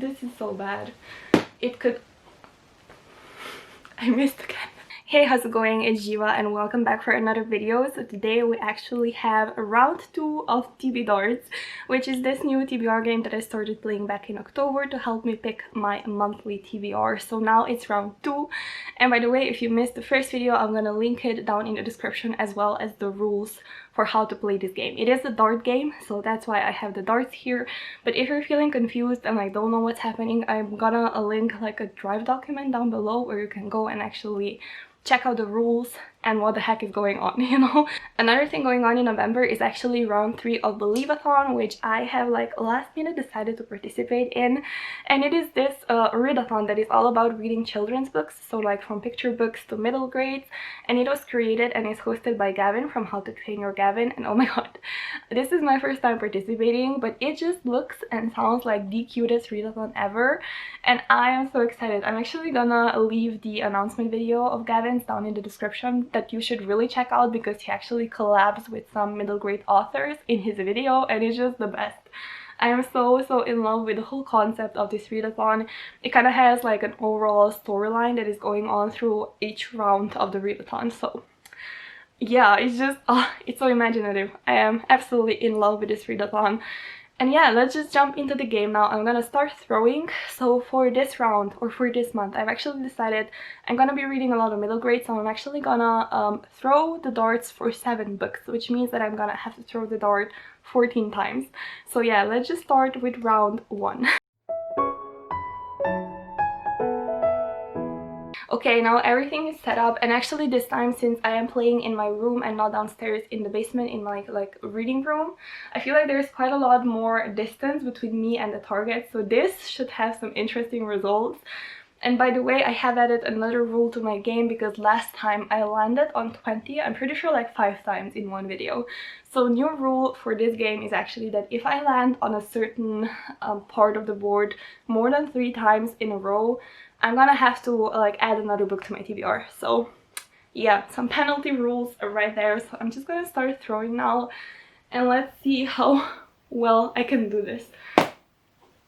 This is so bad. It could... I missed again. Hey, how's it going? It's Ziva and welcome back for another video. So today we actually have round 2 of TBdaRts, which is this new TBR game that I started playing back in October to help me pick my monthly TBR. So now it's round 2. And by the way, if you missed the first video, I'm gonna link it down in the description as well as the rules for how to play this game. It is a dart game, so that's why I have the darts here. But if you're feeling confused and like don't know what's happening, I'm gonna link like a Drive document down below where you can go and actually check out the rules and what the heck is going on, you know. Another thing going on in November is actually round 3 of BELIEVATHON, which I have like last minute decided to participate in, and it is this readathon that is all about reading children's books, so like from picture books to middle grades, and it was created and is hosted by Gavin from How to Train Your Gavin. And oh my god, this is my first time participating, but it just looks and sounds like the cutest readathon ever, and I am so excited. I'm actually gonna leave the announcement video of Gavin's down in the description that you should really check out, because he actually collabs with some middle grade authors in his video and it's just the best. I am so in love with the whole concept of this readathon. It kind of has like an overall storyline that is going on through each round of the readathon. So yeah, it's just it's so imaginative. I am absolutely in love with this readathon. And yeah, let's just jump into the game now. I'm gonna start throwing. So for this round, or for this month, I've actually decided I'm gonna be reading a lot of middle grades, so I'm actually gonna throw the darts for 7 books, which means that I'm gonna have to throw the dart 14 times. So yeah, let's just start with round 1. Okay, now everything is set up, and actually this time, since I am playing in my room and not downstairs in the basement in my like reading room, I feel like there's quite a lot more distance between me and the target, so this should have some interesting results. And by the way, I have added another rule to my game, because last time I landed on 20, I'm pretty sure like 5 times in one video. So new rule for this game is actually that if I land on a certain part of the board more than 3 times in a row, I'm gonna have to like add another book to my TBR. So yeah, some penalty rules are right there. So I'm just gonna start throwing now and let's see how well I can do this.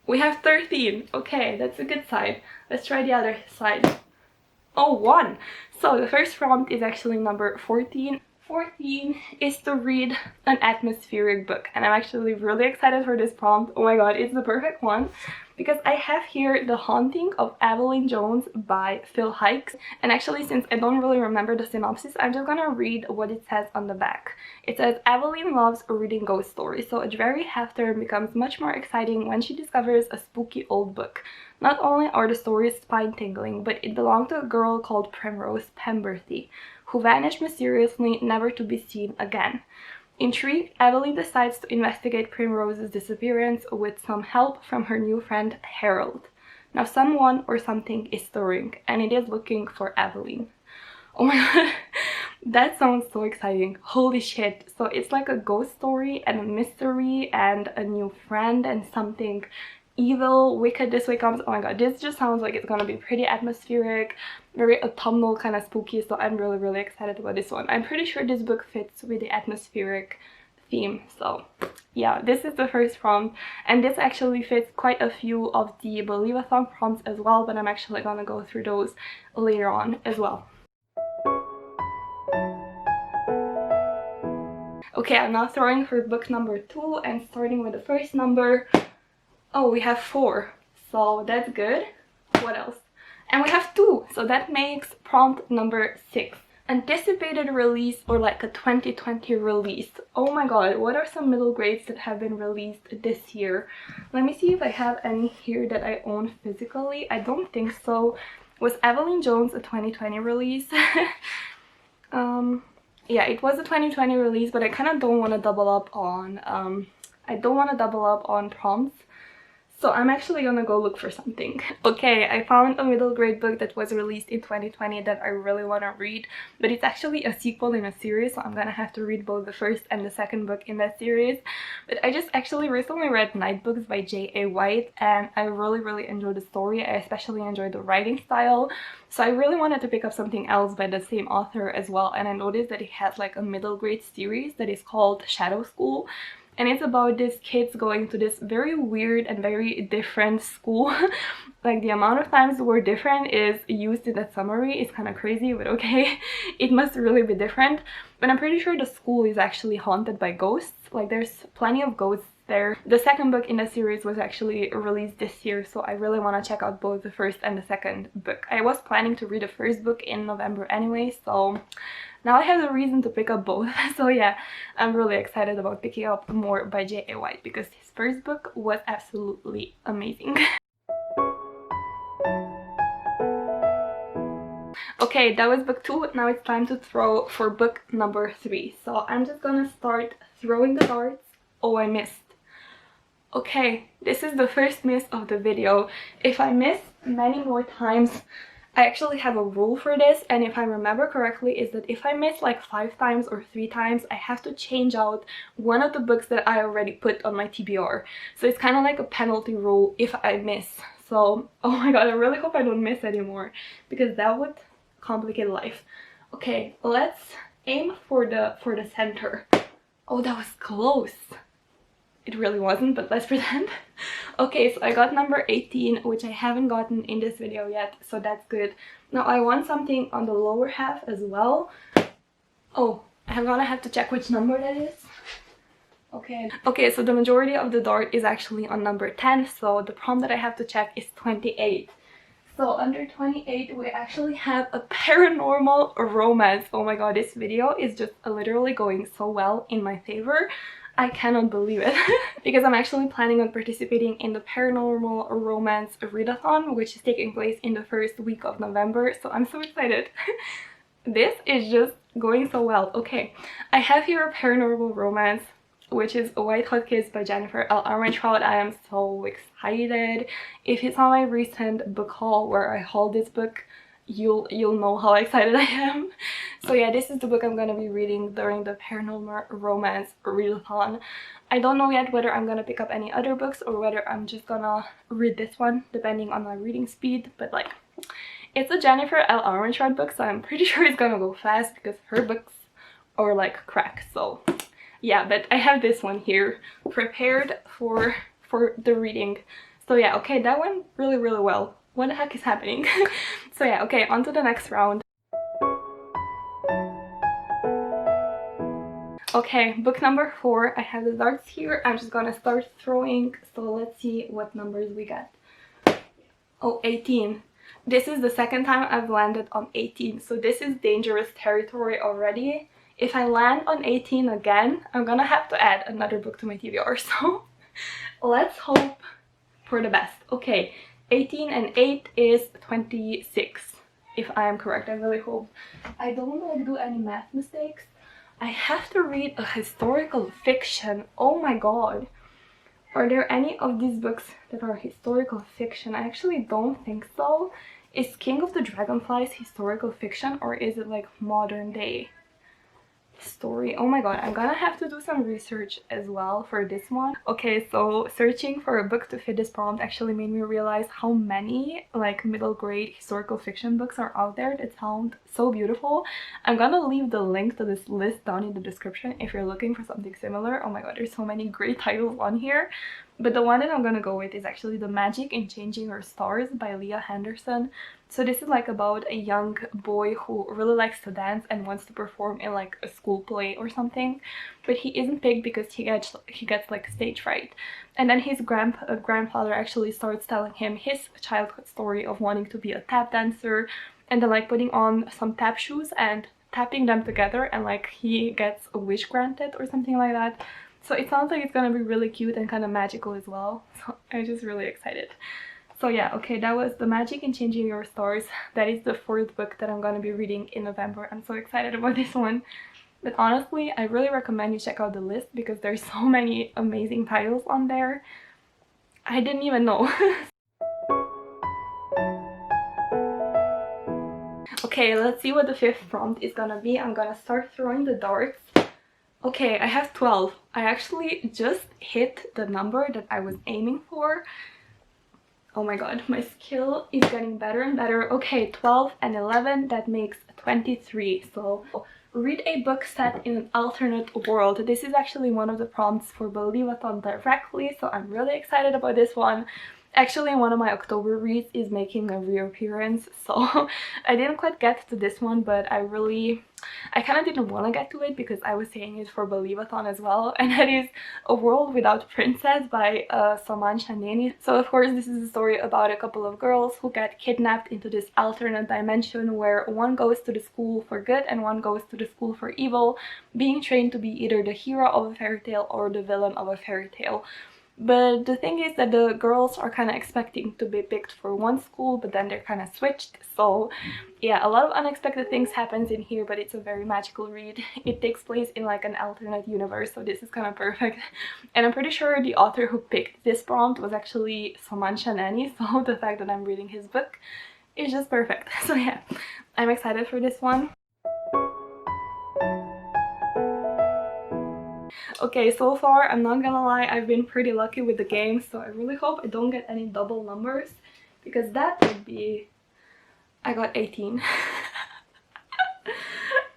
We have 13. Okay, that's a good side. Let's try the other side. Oh, 1. So the first prompt is actually number 14. 14 is to read an atmospheric book, and I'm actually really excited for this prompt. Oh my god, it's the perfect one, because I have here The Haunting of Evelyn Jones by Phil Hikes. And actually, since I don't really remember the synopsis, I'm just gonna read what it says on the back. It says, Evelyn loves reading ghost stories, so a dreary half-term becomes much more exciting when she discovers a spooky old book. Not only are the stories spine-tingling, but it belonged to a girl called Primrose Pemberthy, who vanished mysteriously, never to be seen again. Intrigued, Evelyn decides to investigate Primrose's disappearance with some help from her new friend Harold. Now someone or something is stirring, and it is looking for Evelyn. Oh my god, that sounds so exciting. Holy shit. So it's like a ghost story and a mystery and a new friend and something evil, wicked this way comes. Oh my god, this just sounds like it's gonna be pretty atmospheric, very autumnal, kind of spooky, so I'm really excited about this one. I'm pretty sure this book fits with the atmospheric theme. So yeah, this is the first prompt, and this actually fits quite a few of the BELIEVATHON prompts as well, but I'm actually gonna go through those later on as well. Okay, I'm now throwing for book number 2 and starting with the first number. Oh, we have 4, so that's good. What else? And we have 2, so that makes prompt number 6. Anticipated release, or like a 2020 release. Oh my god, what are some middle grades that have been released this year? Let me see if I have any here that I own physically. I don't think so. Was Evelyn Jones a 2020 release? Yeah, it was a 2020 release, but I kind of don't want to double up on prompts. So I'm actually gonna go look for something. Okay, I found a middle grade book that was released in 2020 that I really want to read, but it's actually a sequel in a series, so I'm gonna have to read both the first and the second book in that series. But I just actually recently read Night Books by J.A. White, and I really enjoyed the story. I especially enjoyed the writing style, so I really wanted to pick up something else by the same author as well, and I noticed that it has like a middle grade series that is called Shadow School. and it's about these kids going to this very weird and very different school. Like the amount of times the word different is used in that summary is kind of crazy, but okay. It must really be different. But I'm pretty sure the school is actually haunted by ghosts. Like there's plenty of ghosts there. The second book in the series was actually released this year, so I really want to check out both the first and the second book. I was planning to read the first book in November anyway, so now I have the reason to pick up both. So yeah, I'm really excited about picking up more by J.A. White because his first book was absolutely amazing. Okay, that was book 2. Now it's time to throw for book number 3. So I'm just gonna start throwing the darts. Oh, I missed. Okay, this is the first miss of the video. If I miss many more times, I actually have a rule for this, and if I remember correctly, is that if I miss like 5 times or 3 times, I have to change out one of the books that I already put on my TBR. So it's kind of like a penalty rule if I miss. So, oh my god, I really hope I don't miss anymore, because that would complicate life. Okay, let's aim for the center. Oh, that was close. It really wasn't, but let's pretend. Okay, so I got number 18, which I haven't gotten in this video yet, so that's good. Now I want something on the lower half as well. Oh, I'm gonna have to check which number that is. Okay, so the majority of the dart is actually on number 10, so the prompt that I have to check is 28. So under 28 we actually have a paranormal romance. Oh my god, this video is just literally going so well in my favor. I cannot believe it. Because I'm actually planning on participating in the paranormal romance readathon, which is taking place in the first week of November, so I'm so excited. This is just going so well. Okay, I have here a paranormal romance, which is A White Hot Kiss by Jennifer L. Armentrout. I am so excited. If it's on my recent book haul where I hauled this book, you'll know how excited I am. So yeah, this is the book I'm gonna be reading during the paranormal romance readathon. I don't know yet whether I'm gonna pick up any other books or whether I'm just gonna read this one depending on my reading speed, but like, it's a Jennifer L. Armentrout book, so I'm pretty sure it's gonna go fast because her books are like crack. So yeah, but I have this one here prepared for the reading. So yeah, okay, that went really well. What the heck is happening? So yeah, okay, on to the next round. Okay, book number 4. I have the darts here. I'm just gonna start throwing, so let's see what numbers we get. Oh, 18. This is the second time I've landed on 18, so this is dangerous territory already. If I land on 18 again, I'm gonna have to add another book to my TBR, so let's hope for the best. Okay, 18 and 8 is 26, if I am correct. I really hope I don't like do any math mistakes. I have to read a historical fiction. Oh my god. Are there any of these books that are historical fiction? I actually don't think so. Is King of the Dragonflies historical fiction, or is it like modern day story? Oh my god, I'm gonna have to do some research as well for this one. Okay, so searching for a book to fit this prompt actually made me realize how many like middle grade historical fiction books are out there that sound so beautiful. I'm gonna leave the link to this list down in the description if you're looking for something similar. Oh my god, there's so many great titles on here. But the one that I'm gonna go with is actually The Magic in Changing Your Stars by Leah Henderson. So this is like about a young boy who really likes to dance and wants to perform in like a school play or something, but he isn't picked because he gets like stage fright. And then his grandfather actually starts telling him his childhood story of wanting to be a tap dancer, and then like putting on some tap shoes and tapping them together, and like he gets a wish granted or something like that. So it sounds like it's gonna be really cute and kind of magical as well. So I'm just really excited. So yeah, okay, that was The Magic in Changing Your Stars. That is the 4th book that I'm gonna be reading in November. I'm so excited about this one. But honestly, I really recommend you check out the list because there's so many amazing titles on there. I didn't even know. Okay, let's see what the 5th prompt is gonna be. I'm gonna start throwing the darts. Okay, I have 12. I actually just hit the number that I was aiming for. Oh my god, my skill is getting better and better. Okay, 12 and 11, that makes 23. So read a book set in an alternate world. This is actually one of the prompts for BELIEVATHON directly, so I'm really excited about this one. Actually, one of my October reads is making a reappearance, so I didn't quite get to this one, but I kind of didn't want to get to it because I was saying it for BELIEVATHON as well, and that is A World Without Princess by Salman Shandani. So of course this is a story about a couple of girls who get kidnapped into this alternate dimension where one goes to the school for good and one goes to the school for evil, being trained to be either the hero of a fairy tale or the villain of a fairy tale. But the thing is that the girls are kind of expecting to be picked for one school, but then they're kind of switched. So yeah, a lot of unexpected things happens in here, but it's a very magical read. It takes place in like an alternate universe, so this is kind of perfect. And I'm pretty sure the author who picked this prompt was actually Salman Shandani, so the fact that I'm reading his book is just perfect. So yeah, I'm excited for this one. Okay, so far, I'm not gonna lie, I've been pretty lucky with the game, so I really hope I don't get any double numbers, because that would be... I got 18.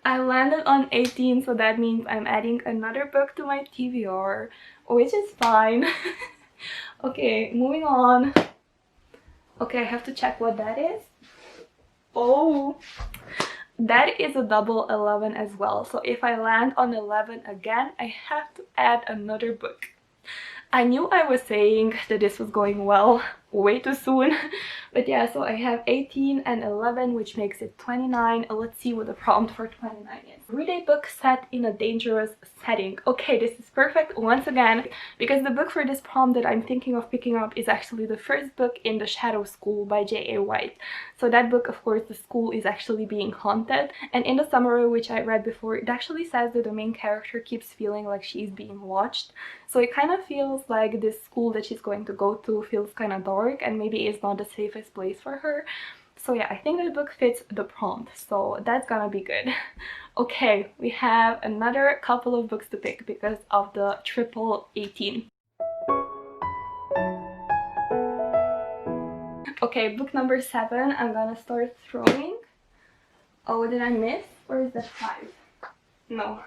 I landed on 18, so that means I'm adding another book to my TBR, which is fine. Okay, moving on. Okay, I have to check what that is. Oh! That is a double 11 as well, so if I land on 11 again, I have to add another book. I knew I was saying that this was going well way too soon, but yeah, so I have 18 and 11, which makes it 29. Let's see what the prompt for 29 is. Read a book set in a dangerous setting. Okay, this is perfect once again, because the book for this prompt that I'm thinking of picking up is actually the first book in The Shadow School by J.A. White. So that book, of course, the school is actually being haunted, and in the summary which I read before, it actually says that the main character keeps feeling like she's being watched. So it kind of feels like this school that she's going to go to feels kind of dark, and maybe it's not the safest place for her. So yeah, I think the book fits the prompt, so that's gonna be good. Okay, we have another couple of books to pick because of the triple 18. Okay, book number 7, I'm gonna start throwing. Oh, did I miss? Or is that 5? No.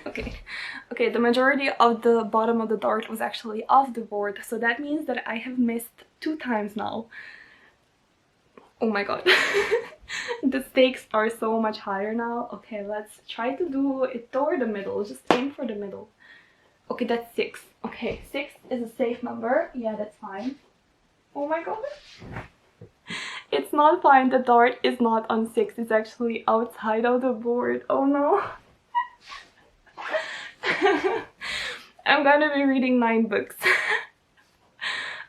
Okay, the majority of the bottom of the dart was actually off the board, so that means that I have missed 2 times now. Oh my god. The stakes are so much higher now. Okay, let's try to do it toward the middle. Just aim for the middle. Okay, that's 6. Okay, 6 is a safe number. Yeah, that's fine. Oh my god. It's not fine. The dart is not on 6. It's actually outside of the board. Oh no. I'm gonna be reading 9 books.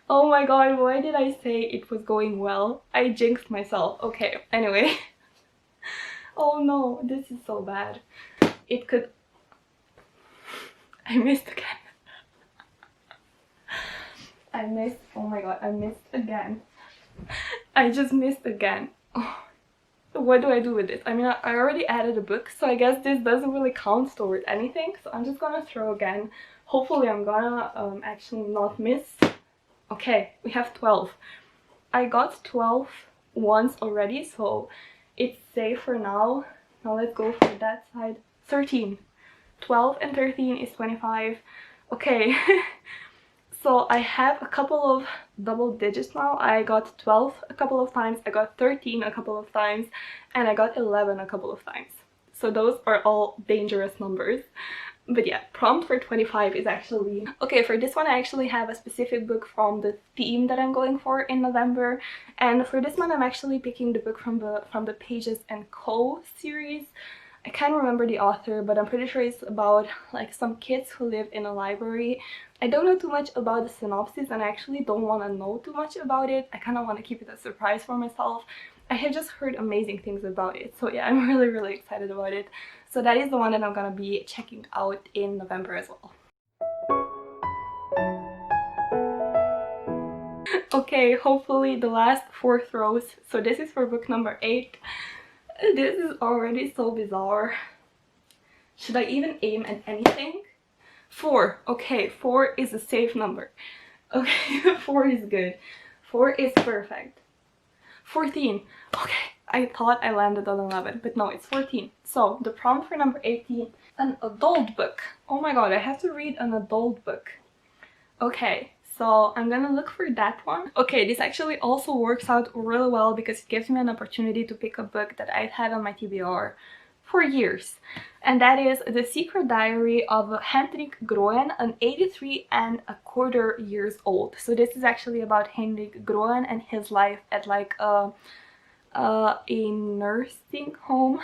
Oh my god, why did I say it was going well? I jinxed myself. Okay, anyway. Oh no, this is so bad. It could... I missed again. I missed... Oh my god, I missed again. I just missed again. Oh. What do I do with this? I mean, I already added a book, so I guess this doesn't really count towards anything. So I'm just gonna throw again. Hopefully I'm gonna actually not miss. Okay, we have 12. I got 12 once already, so it's safe for now. Now let's go for that side. 13. 12 and 13 is 25. Okay. So I have a couple of double digits now. I got 12 a couple of times, I got 13 a couple of times, and I got 11 a couple of times. So those are all dangerous numbers. But yeah, prompt for 25 is actually... Okay, for this one I actually have a specific book from the theme that I'm going for in November. And for this one I'm actually picking the book from the Pages & Co. series. I can't remember the author, but I'm pretty sure it's about like some kids who live in a library. I don't know too much about the synopsis, and I actually don't want to know too much about it. I kind of want to keep it a surprise for myself. I have just heard amazing things about it, so yeah, I'm really excited about it. So that is the one that I'm gonna be checking out in November as well. Okay, hopefully the last 4 throws. So this is for book number 8. This is already so bizarre. Should I even aim at anything? 4. Okay, 4 is a safe number. Okay, 4 is good. 4 is perfect. 14. Okay, I thought I landed on 11, but no, it's 14. So the prompt for number 18, an adult book. Oh my god, I have to read an adult book. Okay, so I'm gonna look for that one. Okay, this actually also works out really well because it gives me an opportunity to pick a book that I've had on my TBR for years, and that is The Secret Diary of Hendrik Groen, an 83 and a quarter years old. So this is actually about Hendrik Groen and his life at like a nursing home,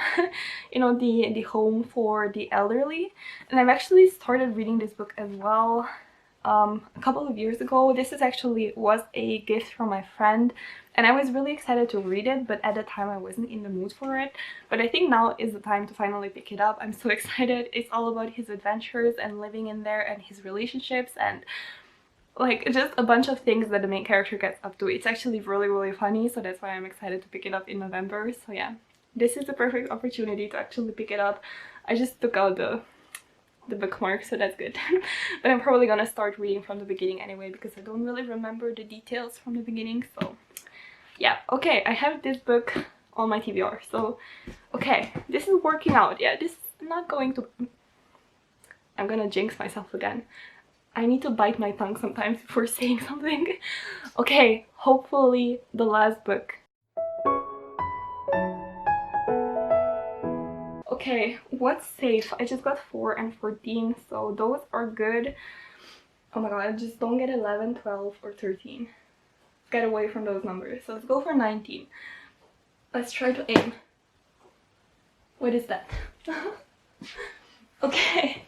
you know, the home for the elderly. And I've actually started reading this book as well a couple of years ago. This is actually was a gift from my friend, and I was really excited to read it, but at the time I wasn't in the mood for it. But I think now is the time to finally pick it up. I'm so excited. It's all about his adventures and living in there and his relationships and like just a bunch of things that the main character gets up to. It's actually really funny, so that's why I'm excited to pick it up in November. So yeah, this is the perfect opportunity to actually pick it up. I just took out the bookmark, so that's good. But I'm probably gonna start reading from the beginning anyway because I don't really remember the details from the beginning. So yeah, okay, I have this book on my TBR. So okay, this is working out. Yeah, this is not going to... I'm gonna jinx myself again. I need to bite my tongue sometimes before saying something. Okay, hopefully the last book. Okay, what's safe? I just got 4 and 14, so those are good. Oh my god, just don't get 11, 12, or 13. Get away from those numbers. So let's go for 19. Let's try to aim. What is that? Okay.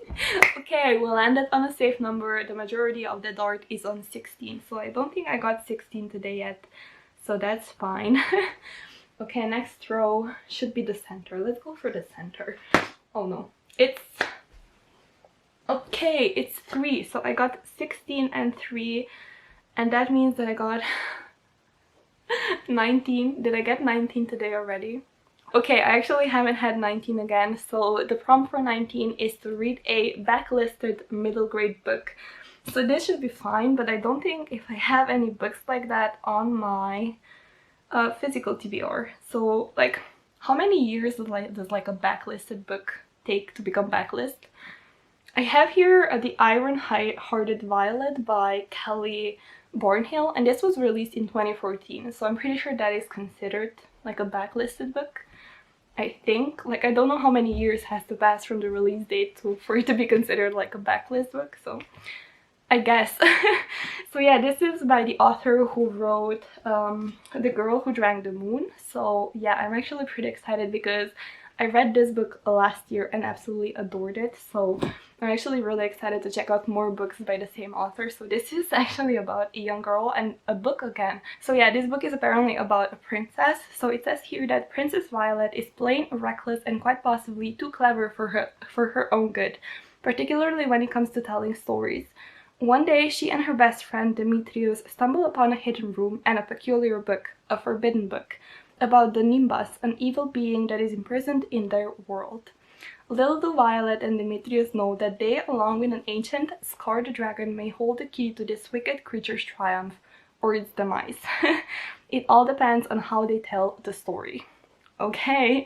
Okay, we landed on a safe number. The majority of the dart is on 16, so I don't think I got 16 today yet, so that's fine. Okay, next row should be the center. Let's go for the center. Oh no, it's... Okay, it's 3, so I got 16 and 3, and that means that I got 19. Did I get 19 today already? Okay, I actually haven't had 19 again, so the prompt for 19 is to read a backlisted middle grade book. So this should be fine, but I don't think if I have any books like that on my physical TBR. So like, how many years does like a backlisted book take to become backlist? I have here The Iron-Hearted Violet by Kelly Barnhill, and this was released in 2014, so I'm pretty sure that is considered like a backlisted book. I think, like, I don't know how many years has to pass from the release date for it to be considered like a backlist book, so I guess. So yeah, this is by the author who wrote The Girl Who Drank the Moon. So yeah, I'm actually pretty excited because I read this book last year and absolutely adored it. So I'm actually really excited to check out more books by the same author. So this is actually about a young girl and a book again. So yeah, this book is apparently about a princess. So it says here that Princess Violet is plain, reckless, and quite possibly too clever for her own good, particularly when it comes to telling stories. One day, she and her best friend Demetrius stumble upon a hidden room and a peculiar book, a forbidden book, about the Nimbus, an evil being that is imprisoned in their world. Little do Violet and Demetrius know that they, along with an ancient scarred dragon, may hold the key to this wicked creature's triumph or its demise. It all depends on how they tell the story. Okay,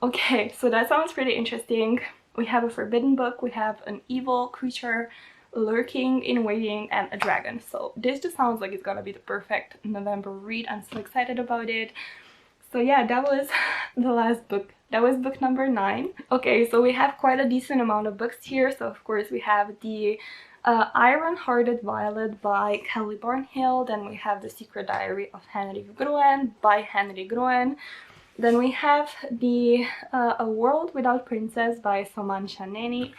so that sounds pretty interesting. We have a forbidden book, we have an evil creature lurking in waiting, and a dragon. So this just sounds like it's gonna be the perfect November read. I'm so excited about it. So yeah, that was the last book. That was book number 9. Okay, so we have quite a decent amount of books here. So of course we have the Iron-Hearted Violet by Kelly Barnhill. Then we have The Secret Diary of Hendrik Groen by Hendrik Groen. Then we have the A World Without Princess by Saman Shaneni.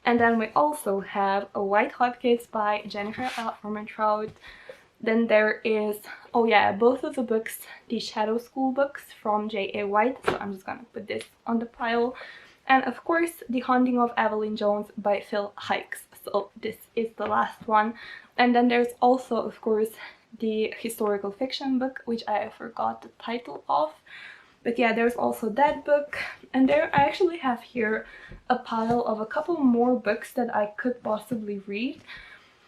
And then we also have A White Hot Kiss by Jennifer L. Armentrout. Then there is, oh yeah, both of the books, the Shadow School books from J.A. White, so I'm just gonna put this on the pile. And of course, The Haunting of Evelyn Jones by Phil Hikes, so this is the last one. And then there's also, of course, the historical fiction book, which I forgot the title of. But yeah, there's also that book. And there I actually have here a pile of a couple more books that I could possibly read.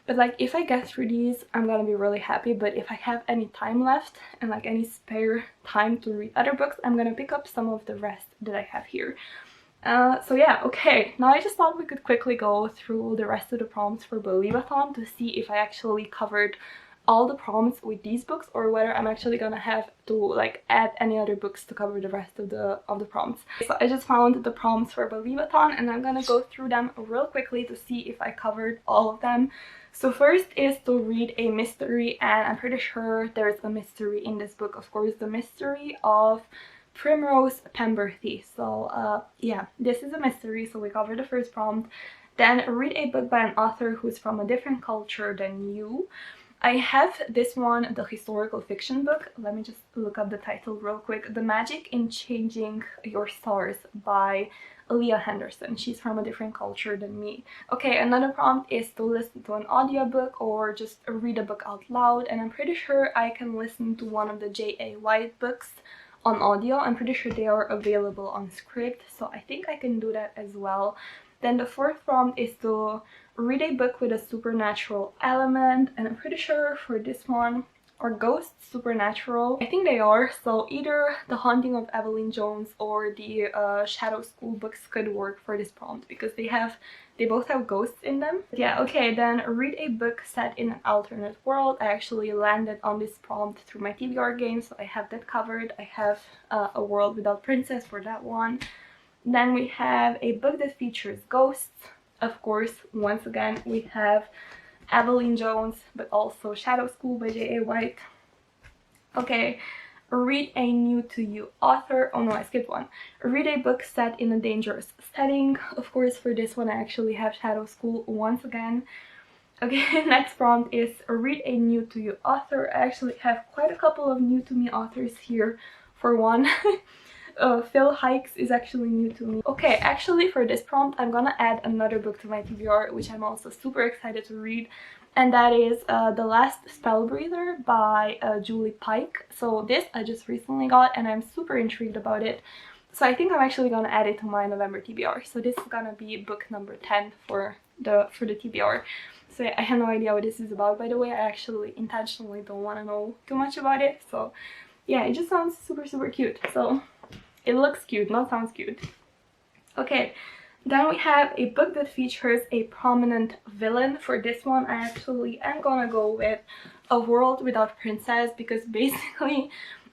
But like if I get through these, I'm gonna be really happy. But if I have any time left and like any spare time to read other books, I'm gonna pick up some of the rest that I have here. So yeah, okay, now I just thought we could quickly go through the rest of the prompts for Believeathon to see if I actually covered all the prompts with these books, or whether I'm actually gonna have to like add any other books to cover the rest of the prompts. So I just found the prompts for Believeathon and I'm gonna go through them real quickly to see if I covered all of them. So first is to read a mystery, and I'm pretty sure there's a mystery in this book. Of course, the mystery of Primrose Pemberthy. So yeah, this is a mystery, so we covered the first prompt. Then read a book by an author who's from a different culture than you. I have this one, the historical fiction book. Let me just look up the title real quick. The Magic in Changing Your Stars by Leah Henderson. She's from a different culture than me. Okay, another prompt is to listen to an audiobook or just read a book out loud, and I'm pretty sure I can listen to one of the J.A. White books on audio. I'm pretty sure they are available on Script, so I think I can do that as well. Then the fourth prompt is to read a book with a supernatural element, and I'm pretty sure for this one, or ghosts supernatural, I think they are, so either The Haunting of Evelyn Jones or the Shadow School books could work for this prompt because they both have ghosts in them. But yeah, okay, then read a book set in an alternate world. I actually landed on this prompt through my TBR game, so I have that covered. I have A World Without Princess for that one. Then we have a book that features ghosts. Of course, once again, we have Evelyn Jones, but also Shadow School by J.A. White. Okay, read a new to you author. Oh no, I skipped one. Read a book set in a dangerous setting. Of course, for this one, I actually have Shadow School once again. Okay, next prompt is read a new to you author. I actually have quite a couple of new to me authors here. For one, Phil Hikes is actually new to me. Okay, actually for this prompt, I'm gonna add another book to my TBR, which I'm also super excited to read. And that is The Last Spellbreather by Julie Pike. So this I just recently got and I'm super intrigued about it. So I think I'm actually gonna add it to my November TBR. So this is gonna be book number 10 for the TBR. So yeah, I have no idea what this is about, by the way. I actually intentionally don't want to know too much about it. So yeah, it just sounds super cute. So it looks cute, not sounds cute. Okay, then we have a book that features a prominent villain. For this one, I actually am gonna go with A World Without Princess because basically,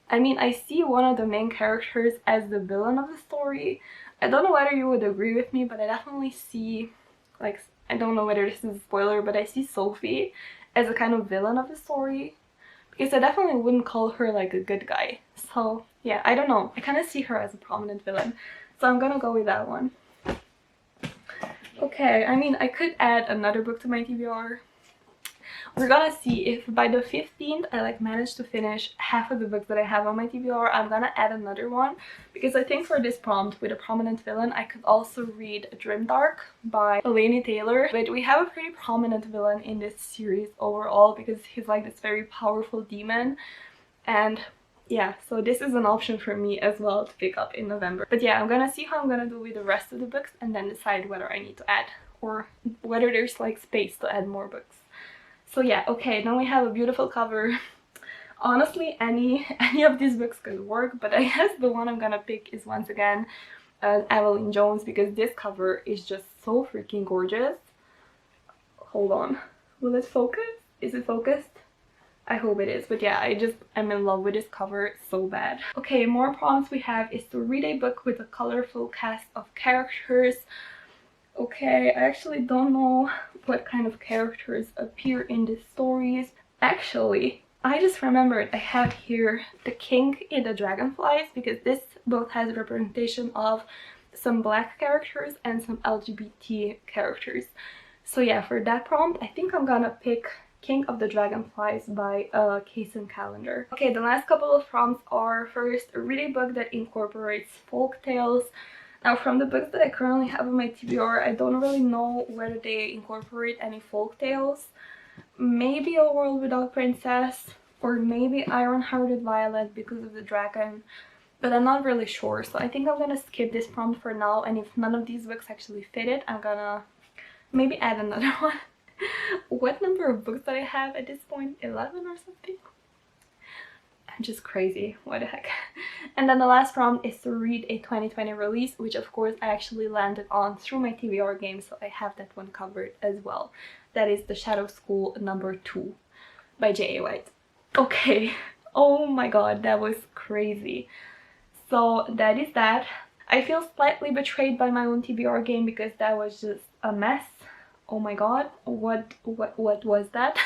I mean, I see one of the main characters as the villain of the story. I don't know whether you would agree with me, but I definitely see, like, I don't know whether this is a spoiler, but I see Sophie as a kind of villain of the story. Because I definitely wouldn't call her like a good guy. So yeah, I don't know. I kind of see her as a prominent villain. So I'm gonna go with that one. Okay, I mean, I could add another book to my TBR. We're gonna see if by the 15th I like manage to finish half of the books that I have on my TBR. I'm gonna add another one because I think for this prompt with a prominent villain I could also read Grimdark by Laini Taylor. But we have a pretty prominent villain in this series overall because he's like this very powerful demon, and yeah, so this is an option for me as well to pick up in November. But yeah, I'm gonna see how I'm gonna do with the rest of the books and then decide whether I need to add or whether there's like space to add more books. So yeah, okay, now we have a beautiful cover. Honestly, any of these books could work, but I guess the one I'm gonna pick is once again Evelyn Jones because this cover is just so freaking gorgeous. Hold on, will it focus? Is it focused? I hope it is, but yeah, I'm in love with this cover so bad. Okay, more prompts we have is to read a book with a colorful cast of characters. Okay, I actually don't know what kind of characters appear in the stories. Actually, I just remembered I have here The King in the Dragonflies because this book has representation of some black characters and some LGBT characters. So yeah, for that prompt, I think I'm gonna pick King of the Dragonflies by Kaysen Calendar. Okay, the last couple of prompts are first, read a book that incorporates folk tales. Now, from the books that I currently have on my TBR, I don't really know whether they incorporate any folk tales. Maybe A World Without Princess, or maybe Iron-Hearted Violet because of the dragon, but I'm not really sure. So I think I'm gonna skip this prompt for now, and if none of these books actually fit it, I'm gonna maybe add another one. What number of books that I have at this point? 11 or something? I'm just crazy. What the heck. And then the last prompt is to read a 2020 release, which of course I actually landed on through my TBR game, so I have that one covered as well. That is The Shadow School #2 by J.A. White. Okay. Oh my god, that was crazy. So that is that. I feel slightly betrayed by my own TBR game because that was just a mess. Oh my god, what was that?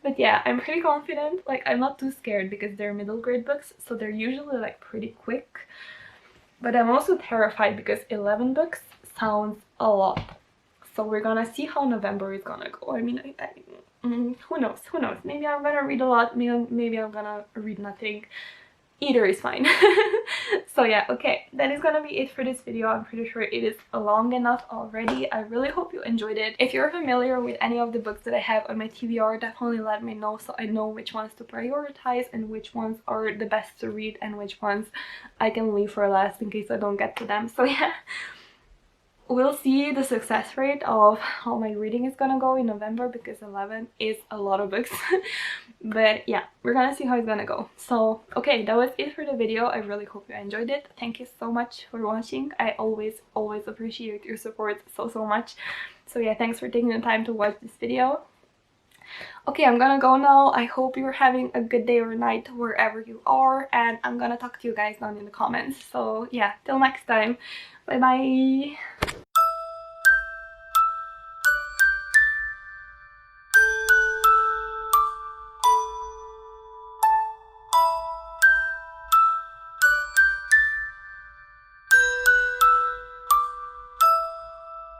But yeah, I'm pretty confident. Like, I'm not too scared because they're middle grade books, so they're usually like pretty quick. But I'm also terrified because 11 books sounds a lot. So we're gonna see how November is gonna go. I mean, who knows? Who knows? Maybe I'm gonna read a lot, maybe I'm gonna read nothing. Either is fine. So yeah, okay, that is gonna be it for this video. I'm pretty sure it is long enough already. I really hope you enjoyed it. If you're familiar with any of the books that I have on my TBR, definitely let me know so I know which ones to prioritize and which ones are the best to read and which ones I can leave for last in case I don't get to them. So yeah, we'll see the success rate of how my reading is gonna go in November because 11 is a lot of books. But yeah, we're gonna see how it's gonna go. So okay, that was it for the video. I really hope you enjoyed it. Thank you so much for watching. I always appreciate your support so much. So yeah, thanks for taking the time to watch this video. Okay, I'm gonna go now. I hope you're having a good day or night wherever you are, and I'm gonna talk to you guys down in the comments. So yeah, till next time. Bye bye.